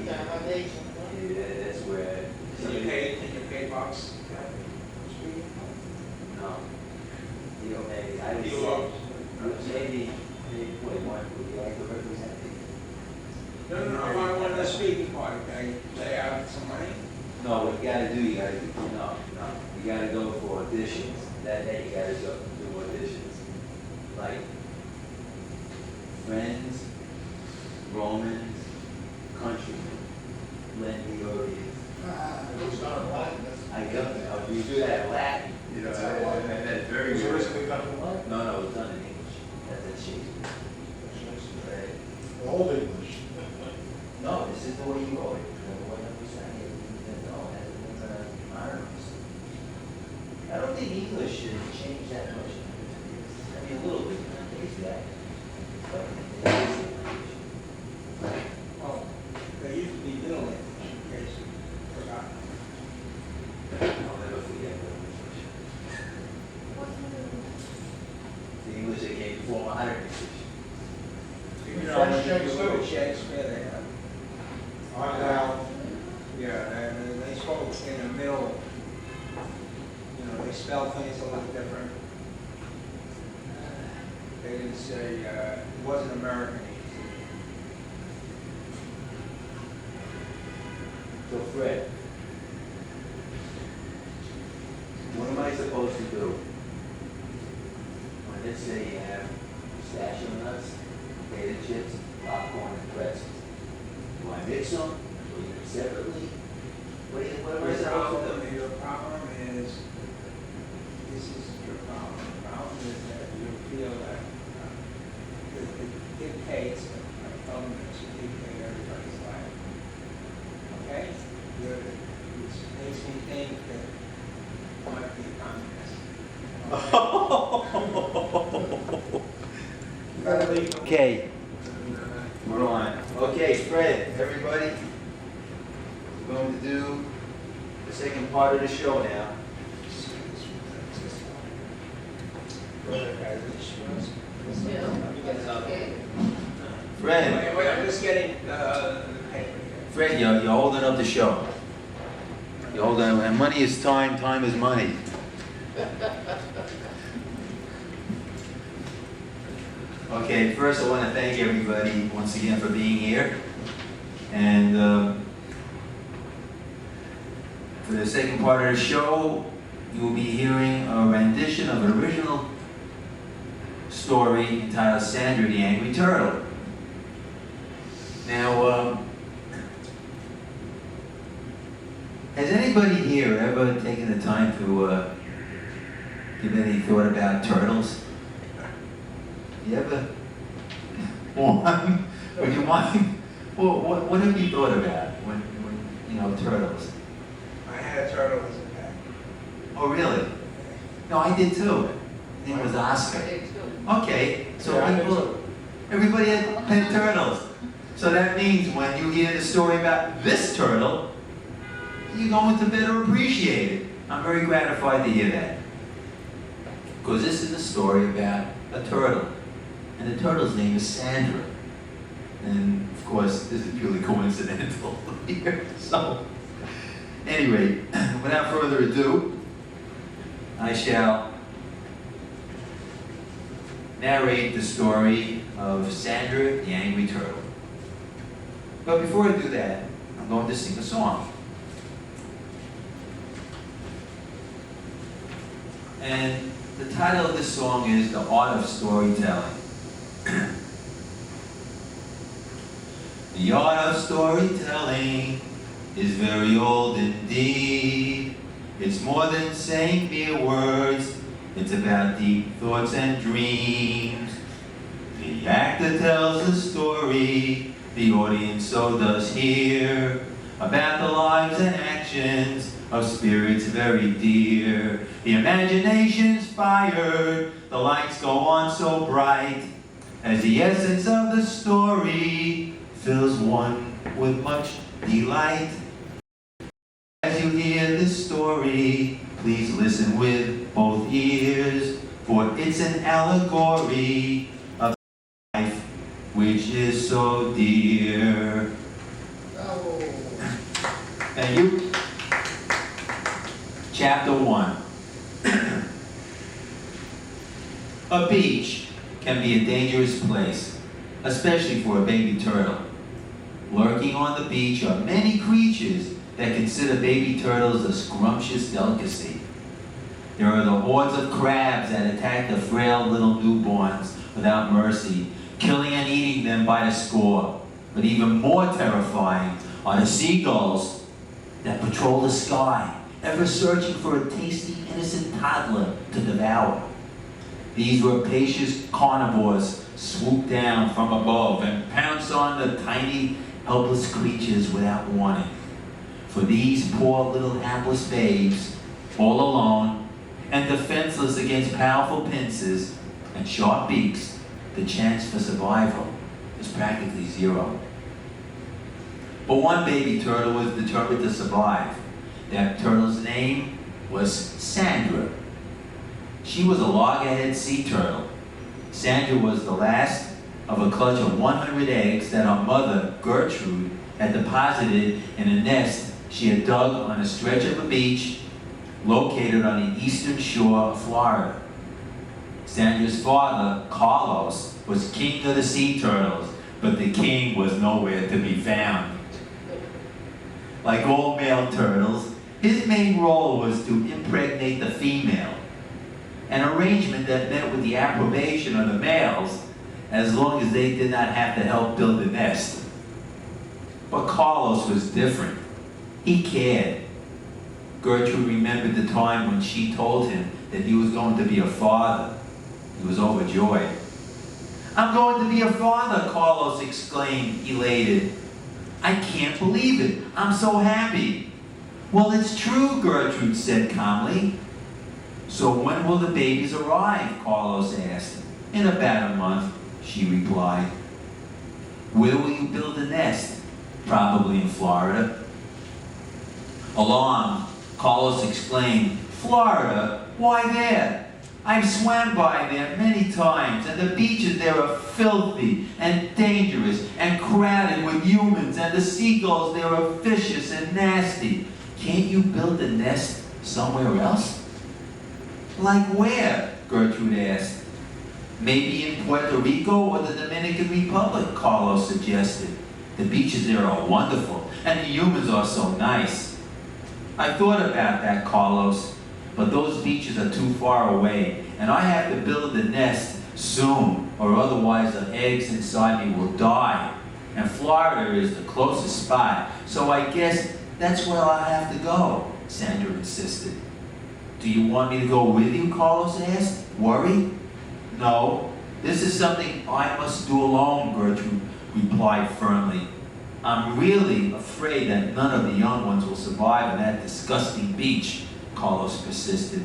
Speaker 5: Accommodation.
Speaker 4: that's where.
Speaker 1: Can you pay bucks? Speaking
Speaker 4: No. You don't maybe, I would
Speaker 1: You
Speaker 4: say,
Speaker 1: won't.
Speaker 4: maybe, what, one, would you like to represent it?
Speaker 1: part? No, if I wanted a speaking part, can I lay out some money?
Speaker 4: No, what you gotta do, you gotta go for auditions. That day, you gotta go do auditions. Like Friends, Romans, Countrymen, Lend Me Your Ears.
Speaker 3: It was done in Latin.
Speaker 4: I got it. I'll do that in Latin. You know, that's very
Speaker 3: It was
Speaker 4: good.
Speaker 3: originally done in Latin.
Speaker 4: No, it was done in English. That's Shakespeare. Right.
Speaker 3: Old English.
Speaker 4: No, this is the way you wrote it. The way that we sang it. No, it hasn't been modern. I don't think English should change that much. I mean, a little bit. I think it's that. But it is English.
Speaker 1: Oh, there used to be middle English, in case you forgot.
Speaker 4: I'll never forget that English. The English that came before modern English.
Speaker 1: You know,
Speaker 3: French
Speaker 1: when you
Speaker 3: Shakespeare.
Speaker 1: go to Shakespeare, they have, yeah, and they spoke in the middle, you know, they spelled things a little different. They didn't say, it wasn't American.
Speaker 4: So Fred, what am I supposed to do? When let's say you have pistachio nuts, potato chips, popcorn, and pretzels. Do I mix them? Do you eat them separately? What am I supposed to do?
Speaker 1: Your problem is, this is your problem. The problem is that you feel that it dictates, like elements, you dictate everybody's life. Okay? It makes me think that you might be a communist.
Speaker 4: Okay, we're on. Okay, Fred, everybody, we're going to do the second part of the show now. Fred,
Speaker 1: Wait, I'm just getting the paper here.
Speaker 4: Fred, you're holding up the show. You're holding, and money is time, time is money. Okay, first I want to thank everybody once again for being here. And for the second part of the show, you will be hearing a rendition of an original story entitled Sandra the Angry Turtle. Now, has anybody here ever taken the time to give any thought about turtles? You ever? Would you mind? Well, what have you thought about when you know, turtles?
Speaker 1: I had a turtle as a pet.
Speaker 4: Oh, really? No, I did too. His name was Oscar. Okay, so
Speaker 3: Yeah, I did
Speaker 4: people,
Speaker 3: too.
Speaker 4: everybody had pet turtles. So that means when you hear the story about this turtle, you're going to better appreciate it. I'm very gratified to hear that. Because this is a story about a turtle. And the turtle's name is Sandra. And of course, this is purely coincidental here. So, anyway, without further ado, I shall narrate the story of Sandra the Angry Turtle. But before I do that, I'm going to sing a song. And the title of this song is The Art of Storytelling. The art of storytelling is very old indeed. It's more than saying mere words. It's about deep thoughts and dreams. The actor tells the story, the audience so does hear, about the lives and actions of spirits very dear. The imagination's fired, the lights go on so bright, as the essence of the story fills one with much delight. As you hear this story, please listen with both ears, for it's an allegory of life which is so dear. Thank you. Chapter 1. A beach can be a dangerous place, especially for a baby turtle. Lurking on the beach are many creatures that consider baby turtles a scrumptious delicacy. There are the hordes of crabs that attack the frail little newborns without mercy, killing and eating them by the score. But even more terrifying are the seagulls that patrol the sky, ever searching for a tasty, innocent toddler to devour. These rapacious carnivores swoop down from above and pounce on the tiny, helpless creatures without warning. For these poor little hapless babes, all alone and defenseless against powerful pincers and sharp beaks, the chance for survival is practically zero. But one baby turtle was determined to survive. That turtle's name was Sandra. She was a loggerhead sea turtle. Sandra was the last of a clutch of 100 eggs that her mother, Gertrude, had deposited in a nest she had dug on a stretch of a beach located on the eastern shore of Florida. Sandra's father, Carlos, was king of the sea turtles, but the king was nowhere to be found. Like all male turtles, his main role was to impregnate the female, an arrangement that met with the approbation of the males as long as they did not have to help build the nest. But Carlos was different. He cared. Gertrude remembered the time when she told him that he was going to be a father. He was overjoyed. "I'm going to be a father," Carlos exclaimed, elated. "I can't believe it. I'm so happy." "Well, it's true," Gertrude said calmly. "So when will the babies arrive?" Carlos asked. "In about a month." she replied. Where will you build a nest? Probably in Florida. Alarmed, Carlos exclaimed, Florida? Why there? I've swam by there many times, and the beaches there are filthy and dangerous and crowded with humans, and the seagulls there are vicious and nasty. Can't you build a nest somewhere else? Like where? Gertrude asked. Maybe in Puerto Rico or the Dominican Republic, Carlos suggested. The beaches there are wonderful, and the humans are so nice. I thought about that, Carlos, but those beaches are too far away, and I have to build a nest soon, or otherwise the eggs inside me will die. And Florida is the closest spot, so I guess that's where I'll have to go, Sandra insisted. Do you want me to go with you, Carlos asked, worried. No, this is something I must do alone, Gertrude replied firmly. I'm really afraid that none of the young ones will survive on that disgusting beach, Carlos persisted.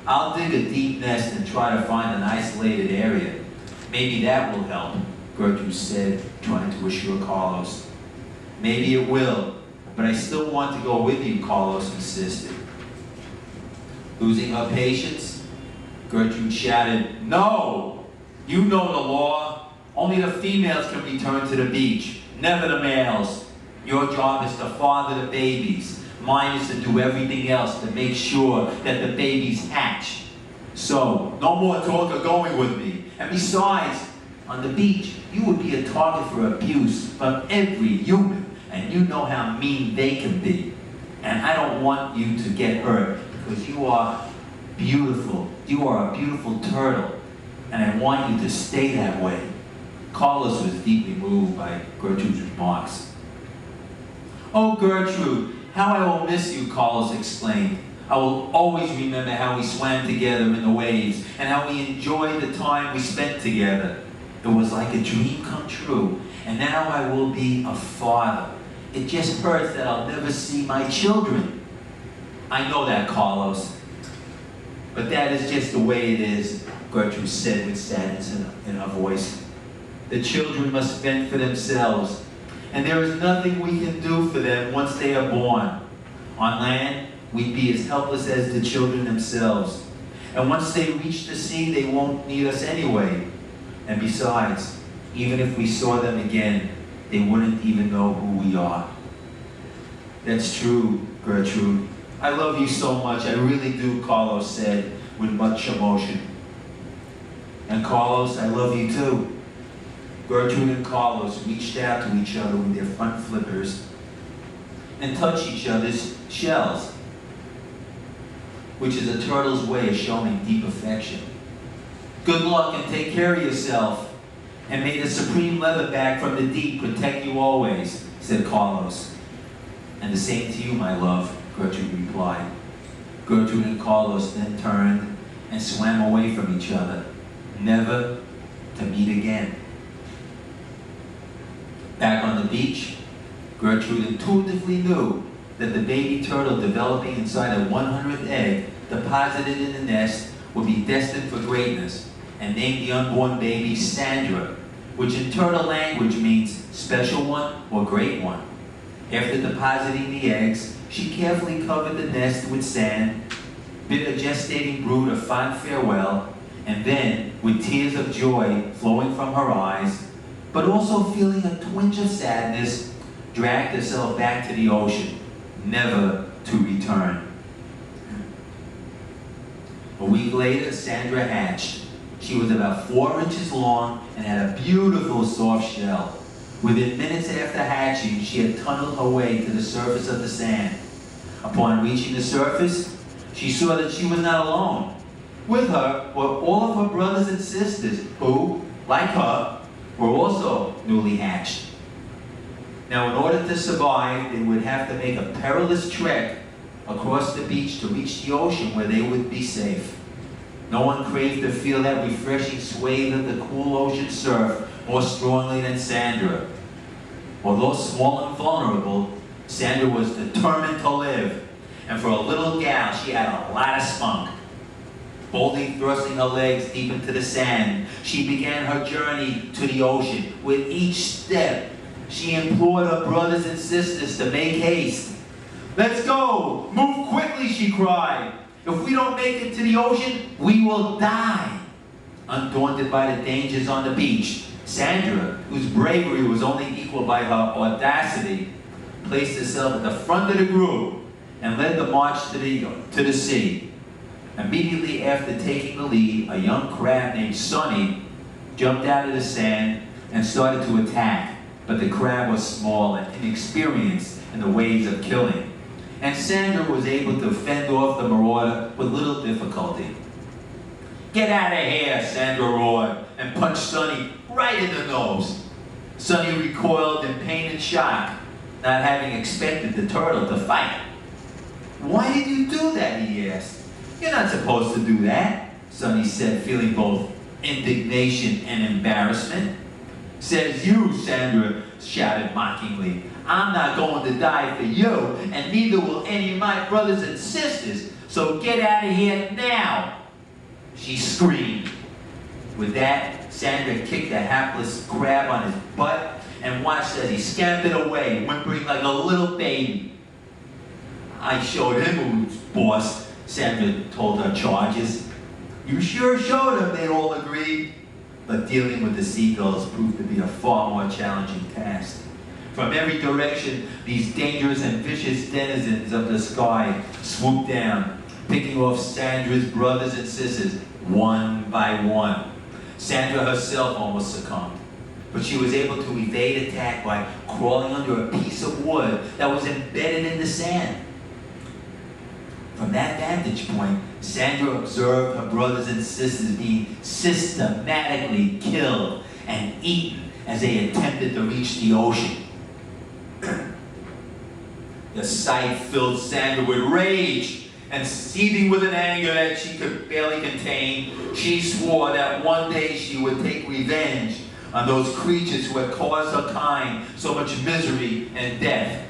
Speaker 4: I'll dig a deep nest and try to find an isolated area. Maybe that will help, Gertrude said, trying to assure Carlos. Maybe it will, but I still want to go with you, Carlos insisted. Losing her patience, Gertrude shouted, No! You know the law. Only the females can return to the beach, never the males. Your job is to father the babies. Mine is to do everything else to make sure that the babies hatch. So, no more talk of going with me. And besides, on the beach, you would be a target for abuse from every human. And you know how mean they can be. And I don't want you to get hurt because you are beautiful. You are a beautiful turtle. And I want you to stay that way. Carlos was deeply moved by Gertrude's remarks. Oh, Gertrude, how I will miss you, Carlos exclaimed. I will always remember how we swam together in the waves and how we enjoyed the time we spent together. It was like a dream come true, and now I will be a father. It just hurts that I'll never see my children. I know that, Carlos. But that is just the way it is, Gertrude said with sadness in her voice. The children must fend for themselves, and there is nothing we can do for them once they are born. On land, we'd be as helpless as the children themselves. And once they reach the sea, they won't need us anyway. And besides, even if we saw them again, they wouldn't even know who we are. That's true, Gertrude. I love you so much, I really do, Carlos said with much emotion. And Carlos, I love you too. Gertrude and Carlos reached out to each other with their front flippers and touched each other's shells, which is a turtle's way of showing deep affection. Good luck and take care of yourself, and may the supreme leatherback from the deep protect you always, said Carlos. And the same to you, my love, Gertrude replied. Gertrude and Carlos then turned and swam away from each other, never to meet again. Back on the beach, Gertrude intuitively knew that the baby turtle developing inside a 100th egg deposited in the nest would be destined for greatness, and named the unborn baby Sandra, which in turtle language means special one or great one. After depositing the eggs, she carefully covered the nest with sand, bid a gestating brood a fond farewell, and then, with tears of joy flowing from her eyes, but also feeling a twinge of sadness, dragged herself back to the ocean, never to return. A week later, Sandra hatched. She was about 4 inches long and had a beautiful soft shell. Within minutes after hatching, she had tunneled her way to the surface of the sand. Upon reaching the surface, she saw that she was not alone. With her were all of her brothers and sisters who, like her, were also newly hatched. Now, in order to survive, they would have to make a perilous trek across the beach to reach the ocean where they would be safe. No one craved to feel that refreshing sway of the cool ocean surf more strongly than Sandra. Although small and vulnerable, Sandra was determined to live. And for a little gal, she had a lot of spunk. Boldly thrusting her legs deep into the sand, she began her journey to the ocean. With each step, she implored her brothers and sisters to make haste. "Let's go! Move quickly," she cried. "If we don't make it to the ocean, we will die." Undaunted by the dangers on the beach, Sandra, whose bravery was only equaled by her audacity, placed herself at the front of the group and led the march to the sea. Immediately after taking the lead, a young crab named Sonny jumped out of the sand and started to attack, but the crab was small and inexperienced in the ways of killing, and Sandra was able to fend off the marauder with little difficulty. "Get out of here," Sandra roared, and punched Sonny right in the nose. Sonny recoiled in pain and shock, not having expected the turtle to fight. "Why did you do that?" he asked. "You're not supposed to do that," Sonny said, feeling both indignation and embarrassment. "Says you," Sandra shouted mockingly. "I'm not going to die for you, and neither will any of my brothers and sisters, so get out of here now," she screamed. With that, Sandra kicked the hapless crab on his butt and watched as he scampered away, whimpering like a little baby. "I showed him who's boss," Sandra told her charges. "You sure showed him," they all agreed. But dealing with the seagulls proved to be a far more challenging task. From every direction, these dangerous and vicious denizens of the sky swooped down, picking off Sandra's brothers and sisters one by one. Sandra herself almost succumbed, but she was able to evade attack by crawling under a piece of wood that was embedded in the sand. From that vantage point, Sandra observed her brothers and sisters being systematically killed and eaten as they attempted to reach the ocean. The sight filled Sandra with rage, and seething with an anger that she could barely contain, she swore that one day she would take revenge on those creatures who had caused her kind so much misery and death.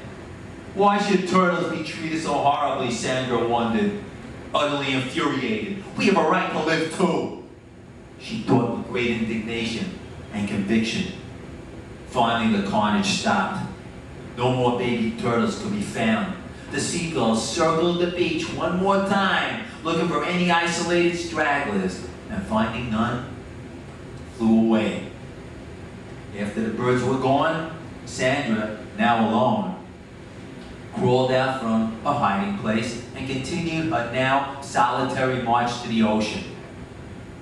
Speaker 4: Why should turtles be treated so horribly, Sandra wondered, utterly infuriated. "We have a right to live too," she thought with great indignation and conviction. Finally, the carnage stopped. No more baby turtles could be found. The seagulls circled the beach one more time, looking for any isolated stragglers, and finding none, flew away. After the birds were gone, Sandra, now alone, crawled out from her hiding place and continued her now solitary march to the ocean.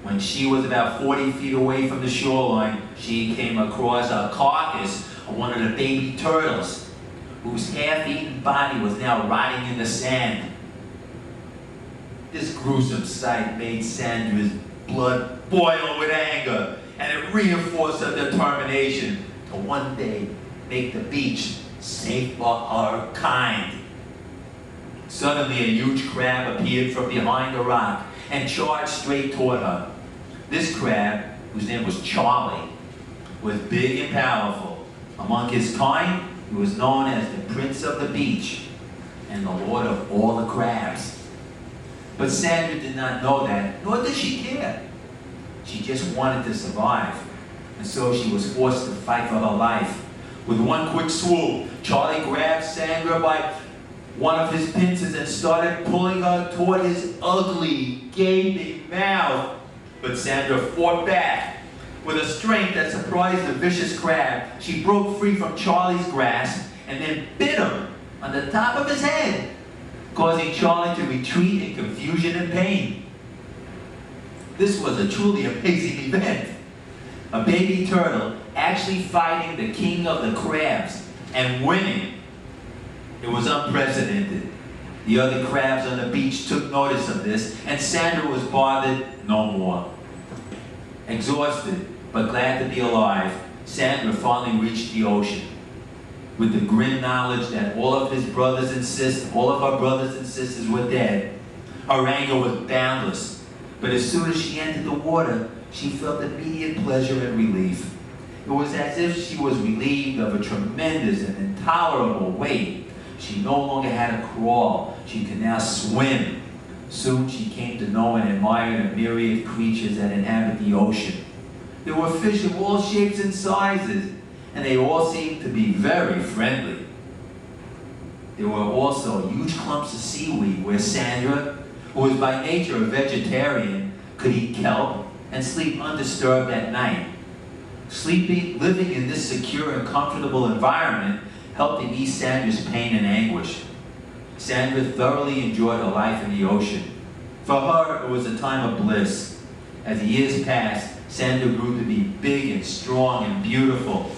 Speaker 4: When she was about 40 feet away from the shoreline, she came across a carcass of one of the baby turtles, whose half-eaten body was now rotting in the sand. This gruesome sight made Sandra's blood boil with anger, and it reinforced her determination to one day make the beach safe for her kind. Suddenly, a huge crab appeared from behind a rock and charged straight toward her. This crab, whose name was Charlie, was big and powerful. Among his kind, he was known as the Prince of the Beach and the Lord of all the crabs. But Sandra did not know that, nor did she care. She just wanted to survive, and so she was forced to fight for her life. With one quick swoop, Charlie grabbed Sandra by one of his pincers and started pulling her toward his ugly, gaping mouth. But Sandra fought back. With a strength that surprised the vicious crab, she broke free from Charlie's grasp and then bit him on the top of his head, causing Charlie to retreat in confusion and pain. This was a truly amazing event. A baby turtle actually fighting the king of the crabs and winning. It was unprecedented. The other crabs on the beach took notice of this, and Sandra was bothered no more. Exhausted, but glad to be alive, Sandra finally reached the ocean. With the grim knowledge that all of her brothers and sisters were dead, her anger was boundless. But as soon as she entered the water, she felt immediate pleasure and relief. It was as if she was relieved of a tremendous and intolerable weight. She no longer had to crawl. She could now swim. Soon she came to know and admire the myriad creatures that inhabit the ocean. There were fish of all shapes and sizes, and they all seemed to be very friendly. There were also huge clumps of seaweed where Sandra, who was by nature a vegetarian, could eat kelp and sleep undisturbed at night. Living in this secure and comfortable environment helped to ease Sandra's pain and anguish. Sandra thoroughly enjoyed her life in the ocean. For her, it was a time of bliss. As the years passed, Sandra grew to be big and strong and beautiful.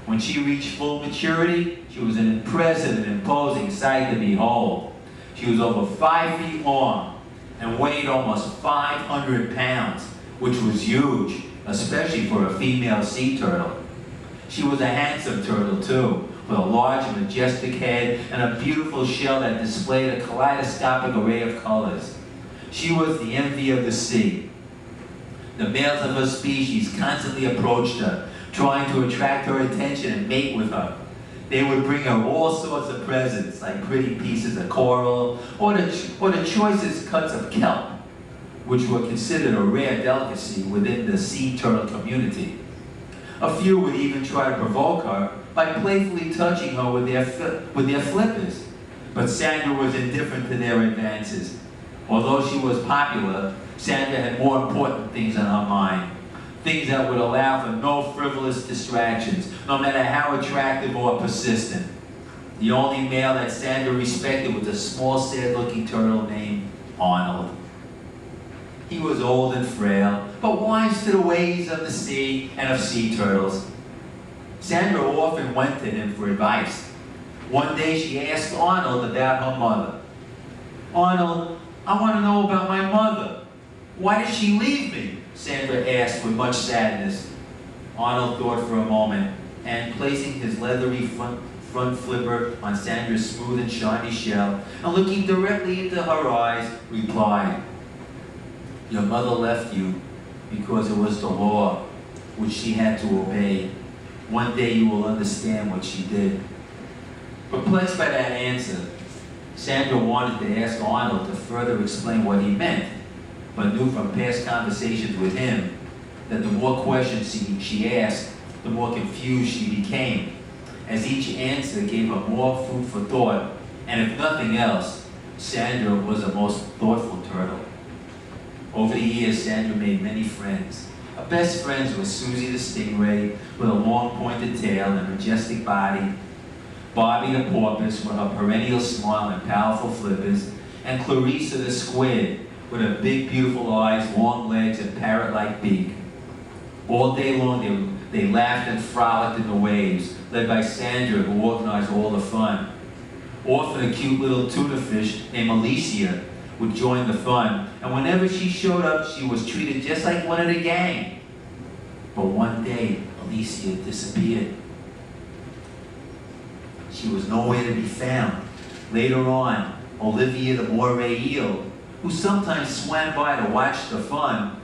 Speaker 4: When she reached full maturity, she was an impressive and imposing sight to behold. She was over 5 feet long and weighed almost 500 pounds, which was huge, especially for a female sea turtle. She was a handsome turtle too, with a large and majestic head and a beautiful shell that displayed a kaleidoscopic array of colors. She was the envy of the sea. The males of her species constantly approached her, trying to attract her attention and mate with her. They would bring her all sorts of presents, like pretty pieces of coral or the choicest cuts of kelp, which were considered a rare delicacy within the sea turtle community. A few would even try to provoke her by playfully touching her with their flippers. But Sandra was indifferent to their advances. Although she was popular, Sandra had more important things on her mind. Things that would allow for no frivolous distractions, no matter how attractive or persistent. The only male that Sandra respected was a small, sad-looking turtle named Arnold. He was old and frail, but wise to the ways of the sea and of sea turtles. Sandra often went to him for advice. One day she asked Arnold about her mother. "Arnold, I want to know about my mother. Why did she leave me?" Sandra asked with much sadness. Arnold thought for a moment, and placing his leathery front flipper on Sandra's smooth and shiny shell, and looking directly into her eyes, replied, "Your mother left you because it was the law which she had to obey. One day you will understand what she did." Perplexed by that answer, Sandra wanted to ask Arnold to further explain what he meant, but knew from past conversations with him that the more questions she asked, the more confused she became, as each answer gave her more food for thought, and if nothing else, Sandra was a most thoughtful turtle. Over the years, Sandra made many friends. Her best friends were Susie the stingray, with a long pointed tail and majestic body, Bobby the porpoise with her perennial smile and powerful flippers, and Clarissa the squid with her big beautiful eyes, long legs, and parrot-like beak. All day long they laughed and frolicked in the waves, led by Sandra, who organized all the fun. Often a cute little tuna fish named Alicia would join the fun, and whenever she showed up, she was treated just like one of the gang. But one day, Alicia disappeared. She was nowhere to be found. Later on, Olivia the moray eel, who sometimes swam by to watch the fun,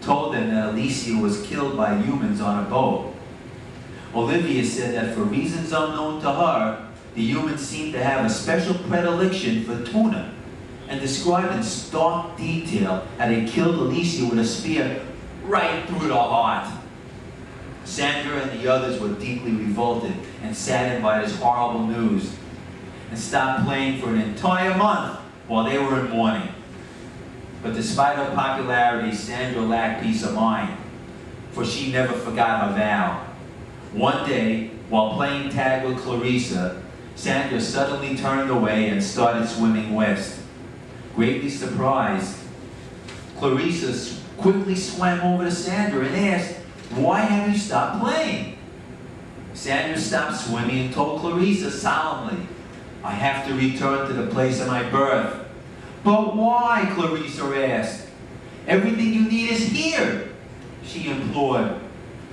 Speaker 4: told them that Alicia was killed by humans on a boat. Olivia said that for reasons unknown to her, the humans seemed to have a special predilection for tuna, and described in stark detail how they killed Alicia with a spear right through the heart. Sandra and the others were deeply revolted and saddened by this horrible news, and stopped playing for an entire month while they were in mourning. But despite her popularity, Sandra lacked peace of mind, for she never forgot her vow. One day, while playing tag with Clarissa, Sandra suddenly turned away and started swimming west. Greatly surprised, Clarissa quickly swam over to Sandra and asked, "Why have you stopped playing?" Sandra stopped swimming and told Clarissa solemnly, "I have to return to the place of my birth." "But why?" Clarissa asked. "Everything you need is here," she implored.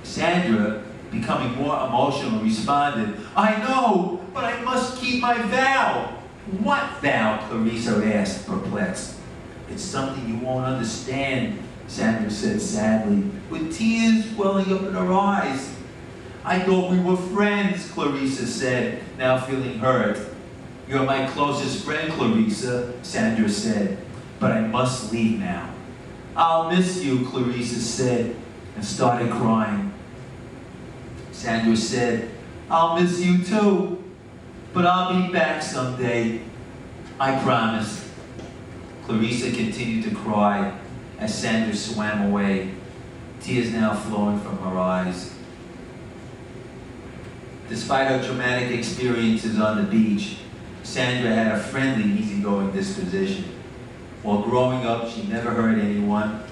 Speaker 4: Sandra, becoming more emotional, responded, "I know, but I must keep my vow." "What vow?" Clarissa asked, perplexed. "It's something you won't understand," Sandra said sadly, with tears welling up in her eyes. "I thought we were friends," Clarissa said, now feeling hurt. "You're my closest friend, Clarissa," Sandra said.
Speaker 6: but I must leave now. I'll miss you, Clarissa said, and started crying. Sandra said, I'll miss you too, but I'll be back someday. I promise. Clarissa continued to cry as Sandra swam away, tears now flowing from her eyes. Despite her traumatic experiences on the beach, Sandra had a friendly, easygoing disposition. While growing up, she never hurt anyone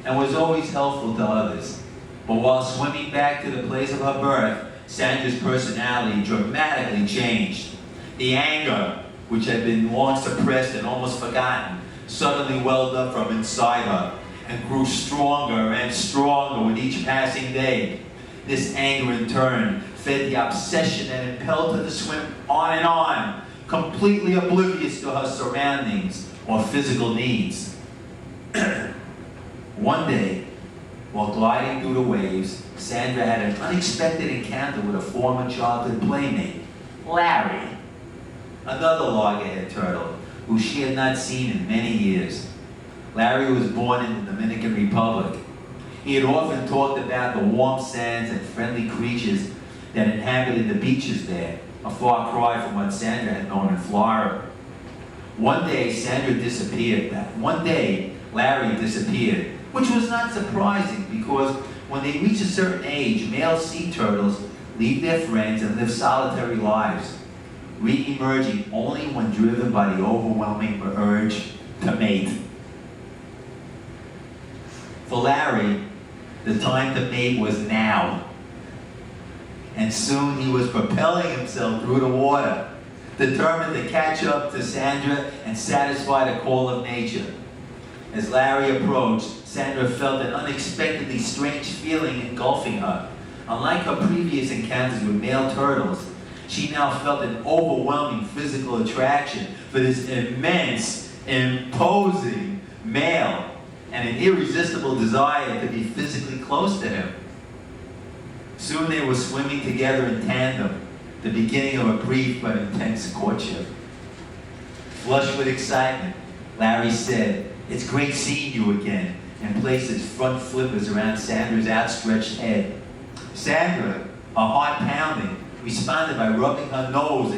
Speaker 6: and was always helpful to others. But while swimming back to the place of her birth, Sandra's personality dramatically changed. The anger, which had been long suppressed and almost forgotten, suddenly welled up from inside her and grew stronger and stronger with each passing day. This anger in turn fed the obsession that impelled her to swim on and on, completely oblivious to her surroundings or physical needs. One day, while gliding through the waves, Sandra had an unexpected encounter with a former childhood playmate, Larry, another loggerhead turtle who she had not seen in many years. Larry was born in the Dominican Republic. He had often talked about the warm sands and friendly creatures that inhabited the beaches there, a far cry from what Sandra had known in Florida. One day, Larry disappeared, which was not surprising because when they reach a certain age, male sea turtles leave their friends and live solitary lives, re-emerging only when driven by the overwhelming urge to mate. For Larry, the time to mate was now. And soon he was propelling himself through the water, determined to catch up to Sandra and satisfy the call of nature. As Larry approached, Sandra felt an unexpectedly strange feeling engulfing her. Unlike her previous encounters with male turtles, she now felt an overwhelming physical attraction for this immense, imposing male, and an irresistible desire to be physically close to him. Soon they were swimming together in tandem, the beginning of a brief but intense courtship. Flushed with excitement, Larry said, "It's great seeing you again," and placed his front flippers around Sandra's outstretched head. Sandra, her heart pounding, responded by rubbing her nose